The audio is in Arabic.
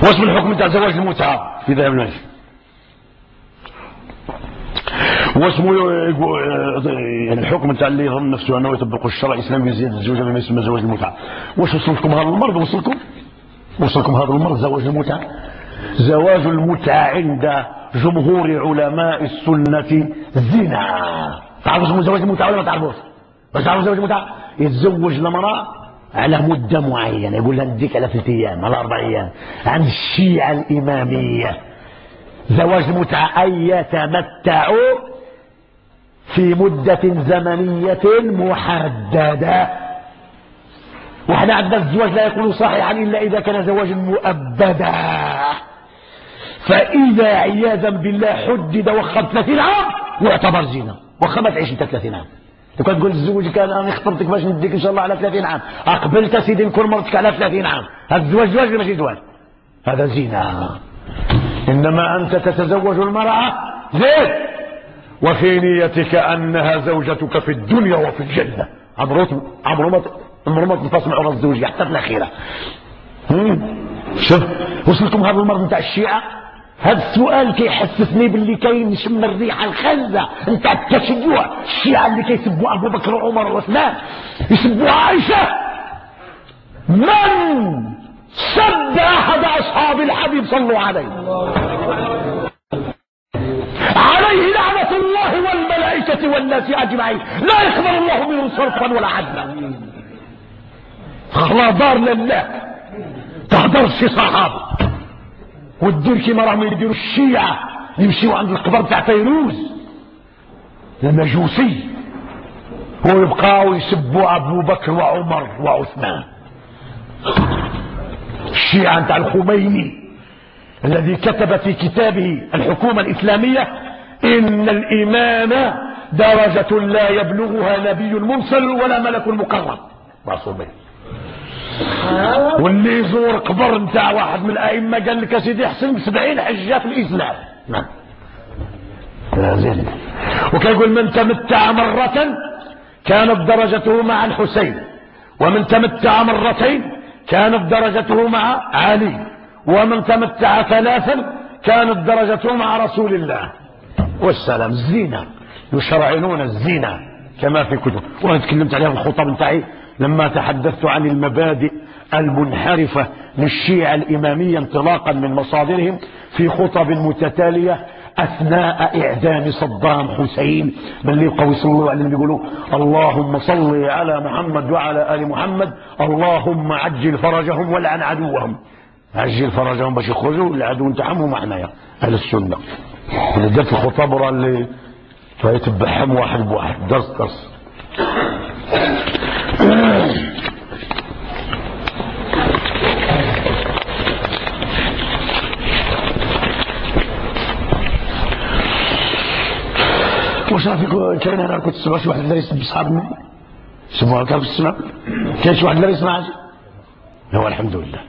واسم الحكم تاع زواج المتعة في ذهب المنزل؟ واسمه يعني الحكم تاع اللي يظن نفسه انه يطبق الشرع الاسلامي بزياده الزوجه بما يسمى زواج المتعه. واش وصلكم هذا المرض؟ وصلكم هذا المرض زواج المتعه؟ زواج المتعه عند جمهور علماء السنه زنا. تعرفوا زواج المتعه ولا ما تعرفوش؟ باش تعرفوا زواج المتعه يتزوج المراه على مده معينه، يقول لها نديك على 3 ايام على 4 ايام. عند الشيعه الاماميه زواج المتعه ان يتمتعوا في مدة زمنية محددة. وإحنا عندنا الزواج لا يكون صحيحا إلا إذا كان زواجا مؤبدا. فإذا عياذا بالله حدد وخر 30 عام واعتبر زنا، وخا ما تعيش أنت 30 عام. لو كان تقول الزوج كان أنا اخترتك باش نديك إن شاء الله على 30 عام، أقبلت سيدي نكون مرتك على 30 عام، هذا الزواج زواج ولا ماشي زواج؟ هذا زنا. إنما أنت تتزوج المرأة زين وفي نيتك أنها زوجتك في الدنيا وفي الجنة. عمرو ما تنفصل عن الزوجية حتى في الأخيرة. شوف وصلكم هذا المرض نتاع الشيعة. هذا السؤال كيحسسني باللي كاين نشم الريحة الخالدة نتاع التشيع. الشيعة اللي كيسبوا أبو بكر وعمر وعثمان، يسبوا عائشة. من سب أحد أصحاب الحبيب صلوا عليه لعنة الله والملائكة والناس أجمعين، لا يقبل الله منهم صرفا ولا عدلا. خلا دار لله تهدرش صحابه وتدير كيما راهم يديروا الشيعة، يمشيوا عند القبر تاع فيروز المجوسي ويبقاو يسبوا أبو بكر وعمر وعثمان. الشيعة نتاع الخميني الذي كتب في كتابه الحكومة الإسلامية إن الإمامة درجة لا يبلغها نبي مرسل ولا ملك مقرب معصومين. واللي يزور قبر نتاع واحد من الأئمة قال لك يا سيدي احسن ب70 حجة في الإسلام. نعم وكيقول من تمتع مرة كانت درجته مع الحسين، ومن تمتع مرتين كانت درجته مع علي، ومن تمتع 3 كانت درجته مع رسول الله. والسلام. الزنا يشرعنون الزنا كما في كتب، وانا تكلمت عليها في الخطب نتاعي لما تحدثت عن المبادئ المنحرفة للشيعة الإمامية انطلاقا من مصادرهم في خطب متتالية أثناء إعدام صدام حسين. من اللي يبقوا يصلوا على اللي يقولوا اللهم صل على محمد وعلى آل محمد، اللهم عجل فرجهم ولعن عدوهم. عجل فرجهم باش يخرجوا العدو نتاعهم معناها أهل السنة. اللي درت الخطاب راه اللي فيتبعهم واحد بواحد درس. واش راه كاين انا كنت تسمع شي واحد اللي يسب صحاب النبي، سموها كان في السماء. كاين شي واحد اللي يسمع؟ هو الحمد لله.